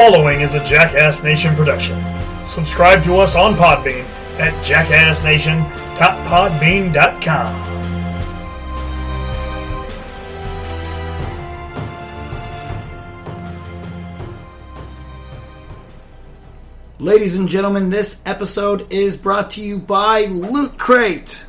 following is a Jackass Nation production. Subscribe to us on Podbean at jackassnation.podbean.com. Ladies and gentlemen, this episode is brought to you by Loot Crate.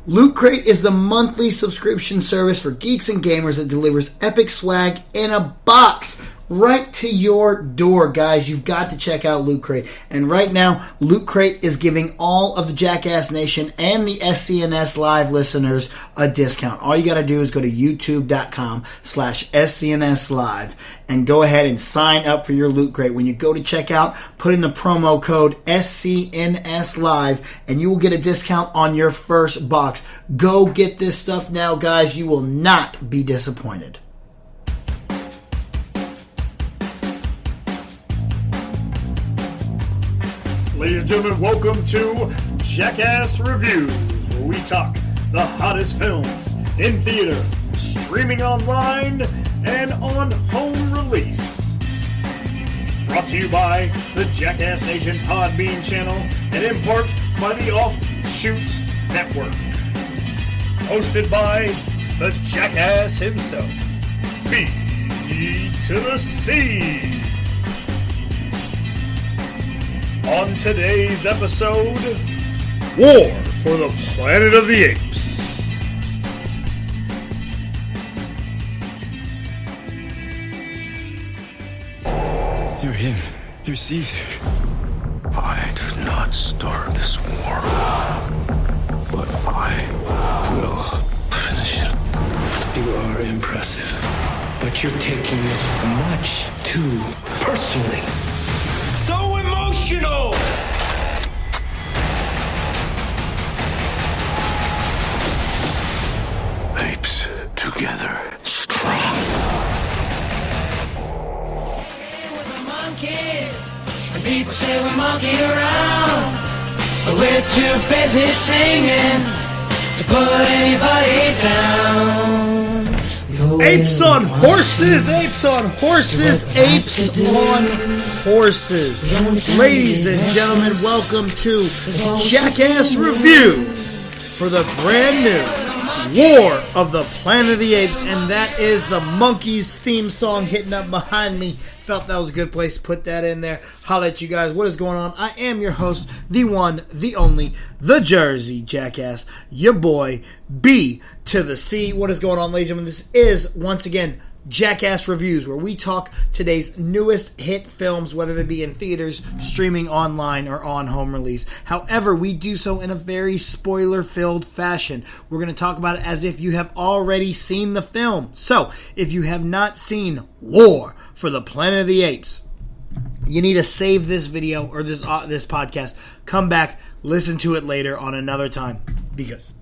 Loot Crate is the monthly subscription service for geeks and gamers that delivers epic swag in a box right to your door, guys. You've got to check out Loot Crate. And right now, Loot Crate is giving all of the Jackass Nation and the SCNS Live listeners a discount. All you got to do is go to youtube.com/SCNS Live and go ahead and sign up for your Loot Crate. When you go to checkout, put in the promo code SCNS Live and you will get a discount on your first box. Go get this stuff now, guys. You will not be disappointed. Ladies and gentlemen, welcome to Jackass Reviews, where we talk the hottest films in theater, streaming online, and on home release. Brought to you by the Jackass Nation Podbean channel and in part by the Offshoots Network. Hosted by the Jackass himself, B to the C. On today's episode, War for the Planet of the Apes. You're him. You're Caesar. I did not start this war, but I will finish it. You are impressive, but you're taking this much too personally. So emotional! Apes together, strong. With the monkeys, and people say we monkey around, but we're too busy singing to put anybody down. Apes on horses, apes on horses, apes on horses. Ladies and gentlemen, welcome to Jackass Reviews for the brand new War of the Planet of the Apes, and that is the Monkeys theme song hitting up behind me. Felt that was a good place to put that in there. Holla at you guys. What is going on? I am your host, the one, the only, the Jersey Jackass, your boy, B to the C. What is going on, ladies and gentlemen? This is, once again, Jackass Reviews, where we talk today's newest hit films, whether they be in theaters, streaming online, or on home release. However, we do so in a very spoiler-filled fashion. We're going to talk about it as if you have already seen the film. So, if you have not seen War for the Planet of the Apes, you need to save this video or this podcast, come back, listen to it later on another time, because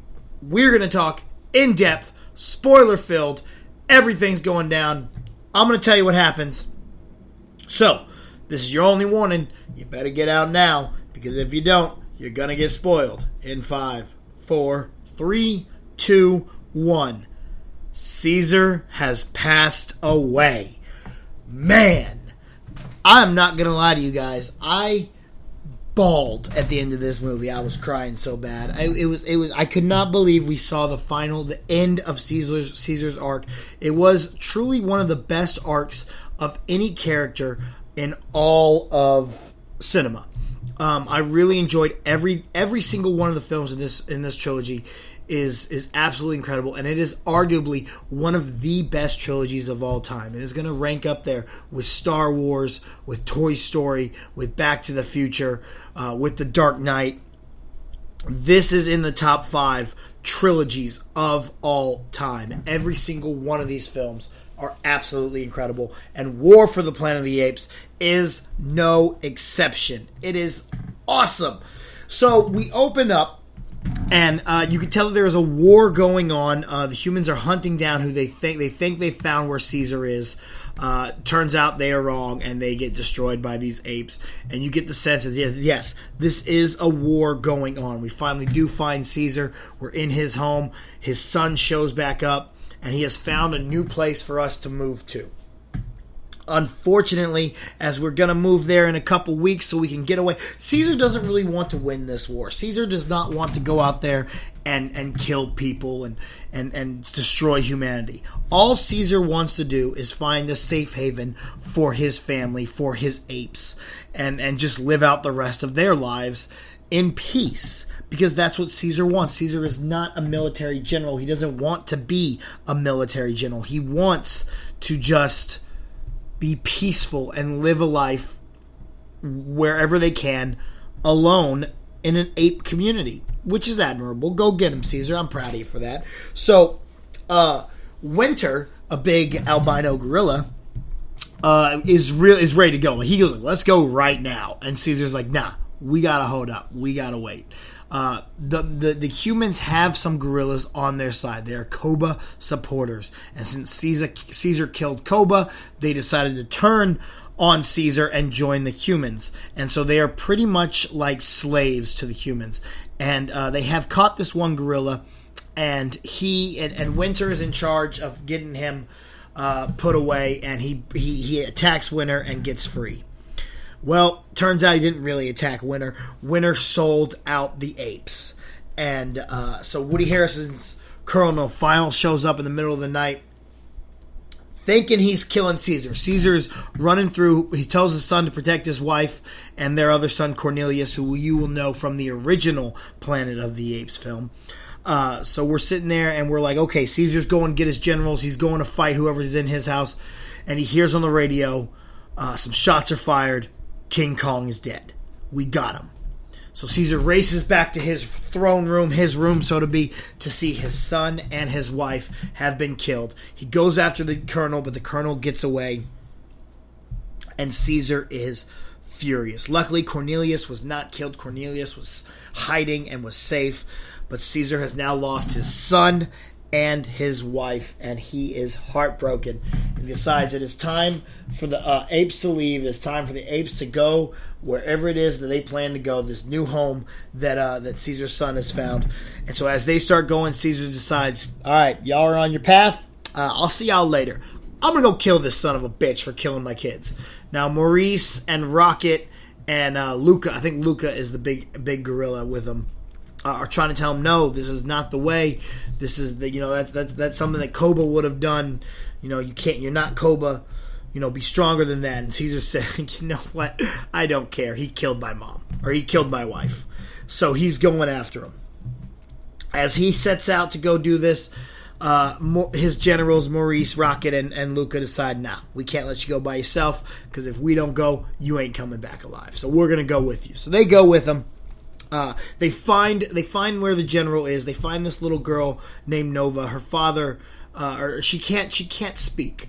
we're going to talk in depth, spoiler filled, everything's going down. I'm going to tell you what happens. So, this is your only warning. You better get out now, because if you don't, you're going to get spoiled. In 5, 4, 3, 2, 1. Caesar has passed away. Man, I'm not going to lie to you guys. I bawled at the end of this movie. I was crying so bad. I could not believe we saw the end of Caesar's arc. It was truly one of the best arcs of any character in all of cinema. I really enjoyed every single one of the films in this trilogy. Is absolutely incredible, and it is arguably one of the best trilogies of all time. It is going to rank up there with Star Wars, with Toy Story, with Back to the Future, with The Dark Knight. This is in the top 5 trilogies of all time. Every single one of these films are absolutely incredible, and War for the Planet of the Apes is no exception. It is awesome. So we open up, and you can tell that there is a war going on. The humans are hunting down who they think they found where Caesar is. Turns out they are wrong, and they get destroyed by these apes. And you get the sense that yes, this is a war going on. We finally do find Caesar. We're in his home. His son shows back up, and he has found a new place for us to move to. unfortunately, as we're going to move there in a couple weeks so we can get away. Caesar doesn't really want to win this war. Caesar does not want to go out there and kill people and destroy humanity. All Caesar wants to do is find a safe haven for his family, for his apes, and just live out the rest of their lives in peace. Because that's what Caesar wants. Caesar is not a military general. He doesn't want to be a military general. He wants to just be peaceful and live a life wherever they can, alone in an ape community, which is admirable. Go get him, Caesar. I'm proud of you for that. So, Winter, a big albino gorilla, is ready to go. He goes, let's go right now. And Caesar's like, nah, we gotta hold up. We gotta wait. The humans have some gorillas on their side. They are Koba supporters. And since Caesar killed Koba, they decided to turn on Caesar and join the humans. And so they are pretty much like slaves to the humans. And they have caught this one gorilla, and and Winter is in charge of getting him put away, and he attacks Winter and gets free. Well, turns out he didn't really attack Winter. Winter sold out the apes. And so Woody Harrelson's Colonel Final shows up in the middle of the night thinking he's killing Caesar. Caesar's running through. He tells his son to protect his wife and their other son Cornelius, who you will know from the original Planet of the Apes film. So we're sitting there and we're like, okay, Caesar's going to get his generals. He's going to fight whoever's in his house. And he hears on the radio, some shots are fired. King Kong is dead. We got him. So Caesar races back to his throne room, his room, so to be, to see his son and his wife have been killed. He goes after the colonel, but the colonel gets away, and Caesar is furious. Luckily, Cornelius was not killed. Cornelius was hiding and was safe, but Caesar has now lost his son and his wife, and he is heartbroken. He decides it is time for the apes to leave. It's time for the apes to go wherever it is that they plan to go, this new home that Caesar's son has found. And so as they start going, Caesar decides, all right, y'all are on your path. I'll see y'all later. I'm going to go kill this son of a bitch for killing my kids. Now, Maurice and Rocket and Luca, I think Luca is the big gorilla with him, are trying to tell him, no, this is not the way. This is that's something that Koba would have done. You're not Koba. Be stronger than that. And Caesar said, you know what? I don't care. He killed my mom, or he killed my wife. So he's going after him. As he sets out to go do this, his generals, Maurice, Rocket, and Luca decide, nah, we can't let you go by yourself, because if we don't go, you ain't coming back alive. So we're going to go with you. So they go with him. They find where the general is. They find this little girl named Nova. Her father, she can't speak.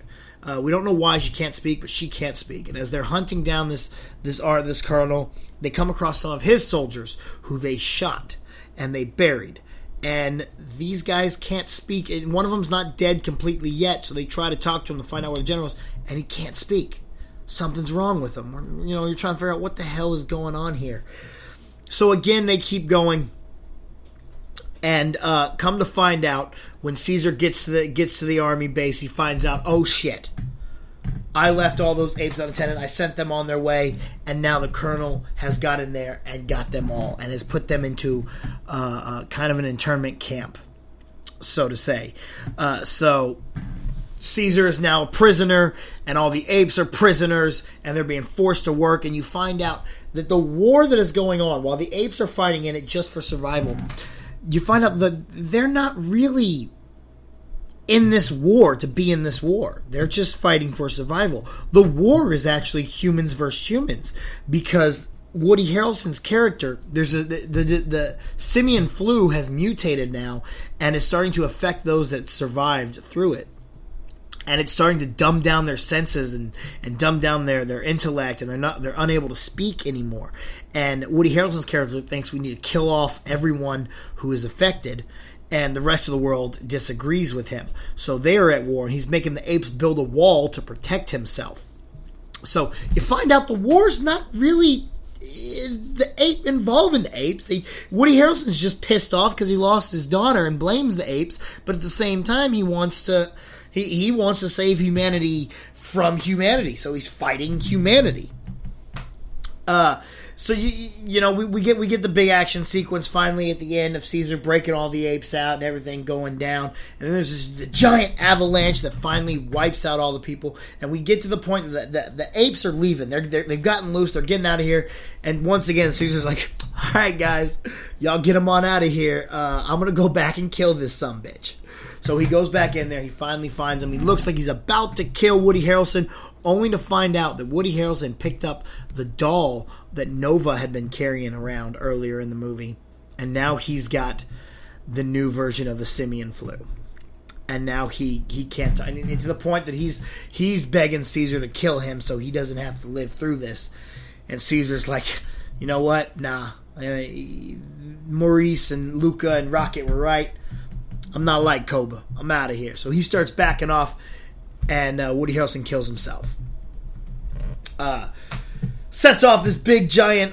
We don't know why she can't speak, but she can't speak. And as they're hunting down this colonel, they come across some of his soldiers who they shot and they buried. And these guys can't speak. And one of them's not dead completely yet, so they try to talk to him to find out where the general is, and he can't speak. Something's wrong with him. You're trying to figure out what the hell is going on here. So again, they keep going, and come to find out, when Caesar gets to the army base, he finds out, oh shit, I left all those apes unattended. I sent them on their way, and now the colonel has got in there and got them all, and has put them into kind of an internment camp, so to say. So Caesar is now a prisoner, and all the apes are prisoners, and they're being forced to work, and you find out that the war that is going on, while the apes are fighting in it just for survival, you find out that they're not really in this war to be in this war. They're just fighting for survival. The war is actually humans versus humans, because Woody Harrelson's character, the simian flu has mutated now and is starting to affect those that survived through it. And it's starting to dumb down their senses and dumb down their intellect, and they're unable to speak anymore. And Woody Harrelson's character thinks we need to kill off everyone who is affected, and the rest of the world disagrees with him. So they are at war, and he's making the apes build a wall to protect himself. So you find out the war's not really the ape involving the apes. Woody Harrelson's just pissed off because he lost his daughter and blames the apes, but at the same time he wants to He wants to save humanity from humanity, so he's fighting humanity. So we get the big action sequence finally at the end of Caesar breaking all the apes out and everything going down, and then there's the giant avalanche that finally wipes out all the people, and we get to the point that the apes are leaving. They've gotten loose. They're getting out of here, and once again Caesar's like, "All right, guys, y'all get them on out of here. I'm gonna go back and kill this sumbitch." So he goes back in there. He finally finds him. He looks like he's about to kill Woody Harrelson, only to find out that Woody Harrelson picked up the doll that Nova had been carrying around earlier in the movie. And now he's got the new version of the simian flu. And now he can't... And to the point that he's begging Caesar to kill him so he doesn't have to live through this. And Caesar's like, you know what? Nah. Maurice and Luca and Rocket were right. I'm not like Koba. I'm out of here. So he starts backing off, and Woody Harrelson kills himself. Sets off this big giant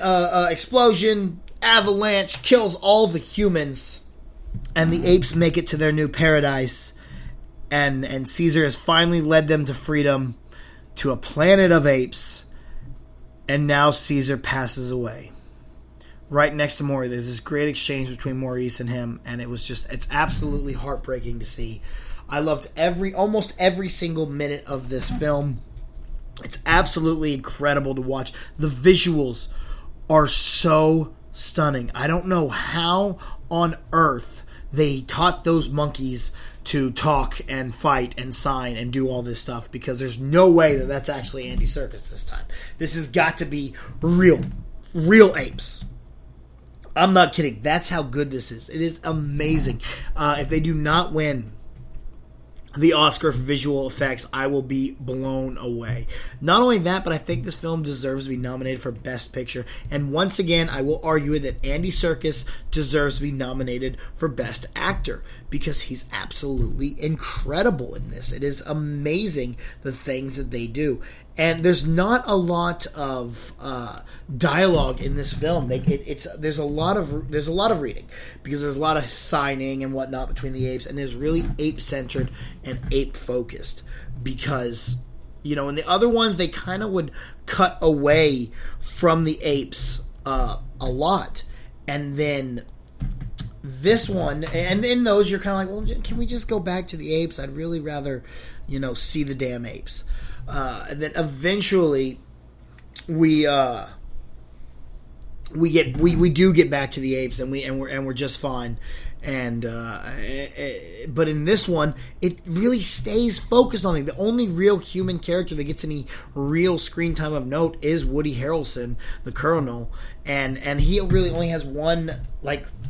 explosion, avalanche, kills all the humans, and the apes make it to their new paradise. And Caesar has finally led them to freedom, to a planet of apes, and now Caesar passes away. Right next to Maurice, there's this great exchange between Maurice and him, and it's absolutely heartbreaking to see. I loved almost every single minute of this film. It's absolutely incredible to watch. The visuals are so stunning. I don't know how on earth they taught those monkeys to talk and fight and sign and do all this stuff, because there's no way that that's actually Andy Serkis this time. This has got to be real apes. I'm not kidding. That's how good this is. It is amazing. If they do not win the Oscar for visual effects, I will be blown away. Not only that, but I think this film deserves to be nominated for Best Picture. And once again, I will argue that Andy Serkis deserves to be nominated for Best Actor, because he's absolutely incredible in this. It is amazing the things that they do. And there's not a lot of dialogue in this film. There's a lot of reading, because there's a lot of signing and whatnot between the apes, and it's really ape-centered and ape-focused. Because, in the other ones, they kind of would cut away from the apes a lot. And then this one, and in those, you're kind of like, well, can we just go back to the apes? I'd really rather, see the damn apes. And then eventually we do get back to the apes, and we're just fine. And but in this one, it really stays focused on it. The only real human character that gets any real screen time of note is Woody Harrelson, the Colonel, and he really only has one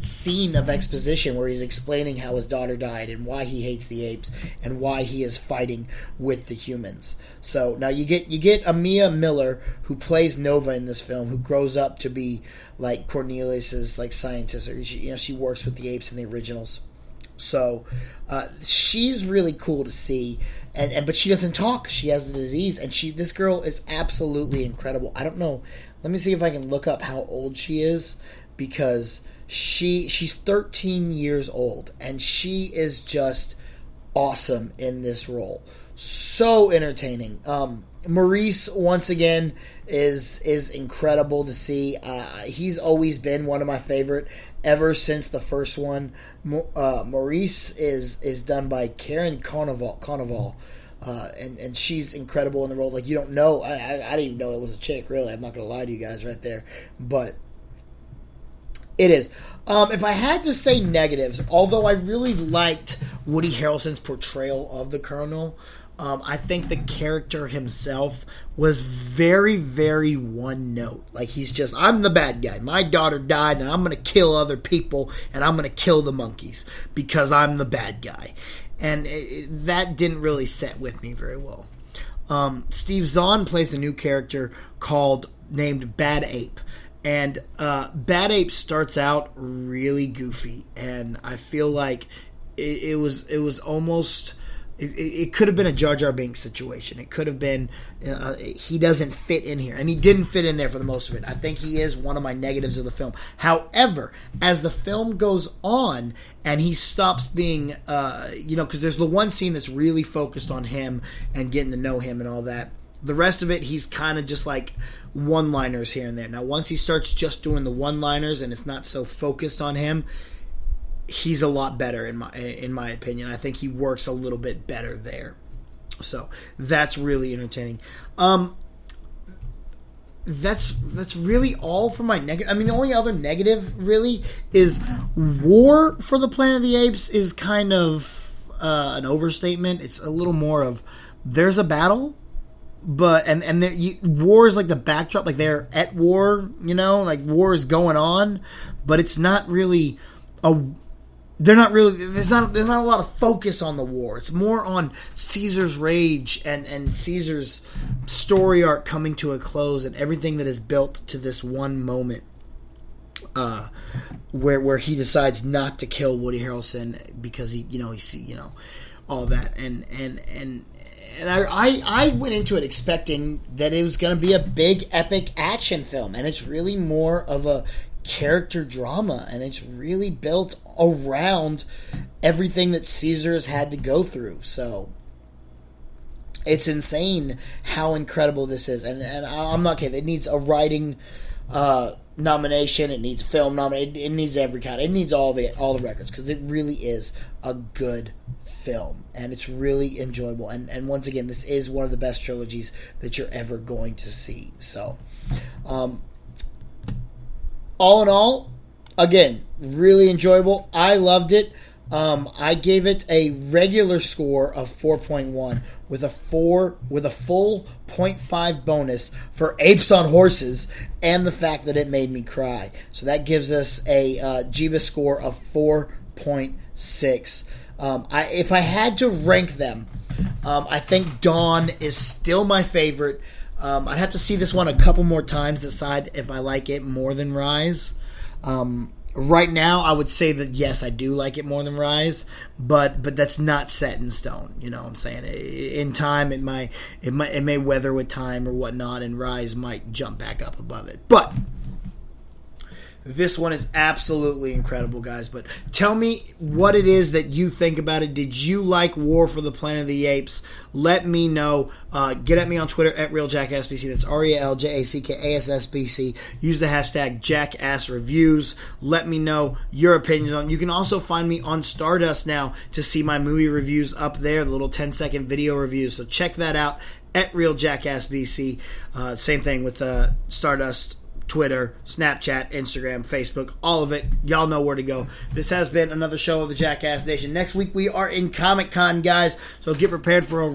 scene of exposition where he's explaining how his daughter died and why he hates the apes and why he is fighting with the humans. So now you get Amia Miller, who plays Nova in this film, who grows up to be like Cornelius's scientist, or she works with the apes in the originals. So she's really cool to see, but she doesn't talk. She has the disease, and this girl is absolutely incredible. I don't know. Let me see if I can look up how old she is, because she's 13 years old, and she is just awesome in this role. So entertaining. Maurice, once again, is incredible to see. He's always been one of my favorite ever since the first one. Maurice is done by Karen Carnival. And she's incredible in the role. You don't know. I didn't even know it was a chick, really. I'm not going to lie to you guys right there. But it is. If I had to say negatives, although I really liked Woody Harrelson's portrayal of the Colonel, I think the character himself was very, very one note. He's just, I'm the bad guy. My daughter died, and I'm going to kill other people, and I'm going to kill the monkeys because I'm the bad guy. And that didn't really set with me very well. Steve Zahn plays a new character named Bad Ape. And Bad Ape starts out really goofy. And I feel like it was almost it could have been a Jar Jar Binks situation. It could have been he doesn't fit in here, and he didn't fit in there for the most of it. I think he is one of my negatives of the film. However, as the film goes on and he stops being, because there's the one scene that's really focused on him and getting to know him and all that. The rest of it, he's kind of just like one-liners here and there. Now, once he starts just doing the one-liners and it's not so focused on him, he's a lot better in my opinion. I think he works a little bit better there. So that's really entertaining. That's really all for my negative. I mean, the only other negative really is War for the Planet of the Apes is kind of an overstatement. It's a little more of there's a battle, but war is like the backdrop, like they're at war, like war is going on, but it's not really there's not a lot of focus on the war. It's more on Caesar's rage and Caesar's story arc coming to a close and everything that is built to this one moment where he decides not to kill Woody Harrelson because he all that and I went into it expecting that it was going to be a big epic action film, and it's really more of a character drama, and it's really built around everything that Caesar has had to go through. So it's insane how incredible this is, and I'm not kidding. It needs a writing nomination. It needs film nomination. It needs every kind. It needs all the records because it really is a good film, and it's really enjoyable. And once again, this is one of the best trilogies that you're ever going to see. So, all in all, again, really enjoyable. I loved it. I gave it a regular score of 4.1 with a full 0.5 bonus for Apes on Horses and the fact that it made me cry. So that gives us a Jeebus score of 4.6. If I had to rank them, I think Dawn is still my favorite. I'd have to see this one a couple more times to decide if I like it more than Rise. Right now, I would say that yes, I do like it more than Rise, but that's not set in stone. You know what I'm saying? In time, it may weather with time or whatnot, and Rise might jump back up above it. But this one is absolutely incredible, guys. But tell me what it is that you think about it. Did you like War for the Planet of the Apes? Let me know. Get at me on Twitter at RealJackassBC. That's RealJackassBC. Use the hashtag Jackass Reviews. Let me know your opinions on it. You can also find me on Stardust now to see my movie reviews up there, the little 10-second video reviews. So check that out at RealJackassBC. Same thing with Stardust. Twitter, Snapchat, Instagram, Facebook, all of it. Y'all know where to go. This has been another show of the Jackass Nation. Next week we are in Comic-Con, guys, so get prepared for a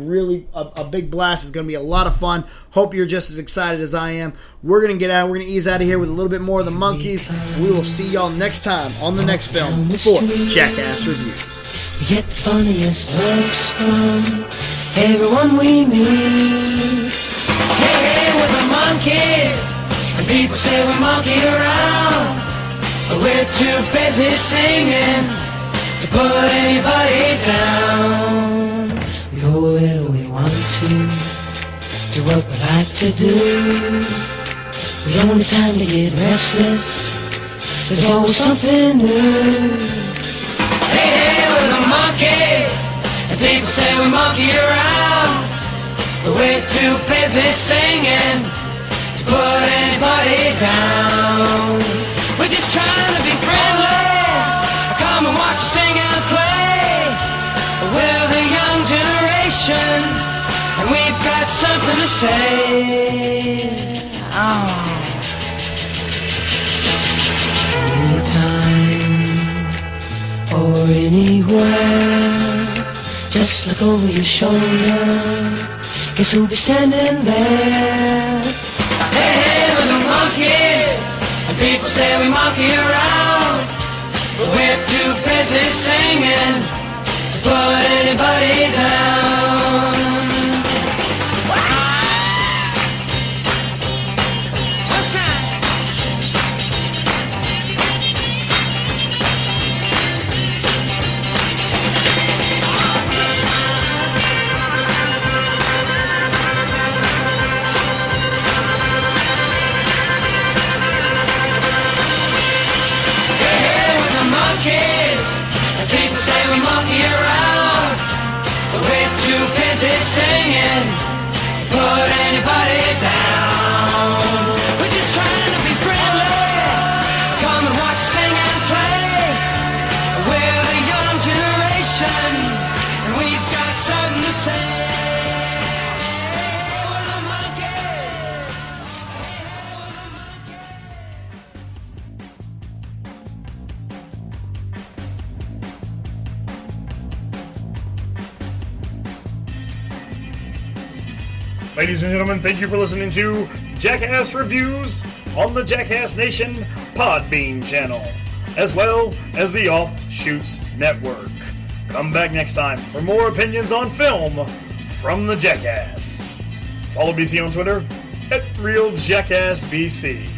big blast. It's going to be a lot of fun. Hope you're just as excited as I am. We're going to ease out of here with a little bit more of the monkeys. We will see y'all next time on the next film for Jackass Reviews. We get the funniest looks from everyone we meet. Hey, with the monkeys. And people say we monkey around, but we're too busy singing to put anybody down. We go where we want to, do what we like to do. The only time to get restless, there's always something new. Hey, we're the monkeys, and people say we monkey around, but we're too busy singing put anybody down. We're just trying to be friendly. Come and watch us sing and play. We're the young generation, and we've got something to say. Anytime or anywhere, just look over your shoulder. Guess who'll be standing there? Hey, we're the monkeys, and people say we monkey around, but we're too busy singing to put anybody down. One time. we monkey around, but we're too busy singing to put anybody down. We're just trying to be friendly. Come and watch, sing and play. We're the young generation, and we've got something to say. Ladies and gentlemen, thank you for listening to Jackass Reviews on the Jackass Nation Podbean channel, as well as the Offshoots Network. Come back next time for more opinions on film from the Jackass. Follow BC on Twitter @RealJackassBC.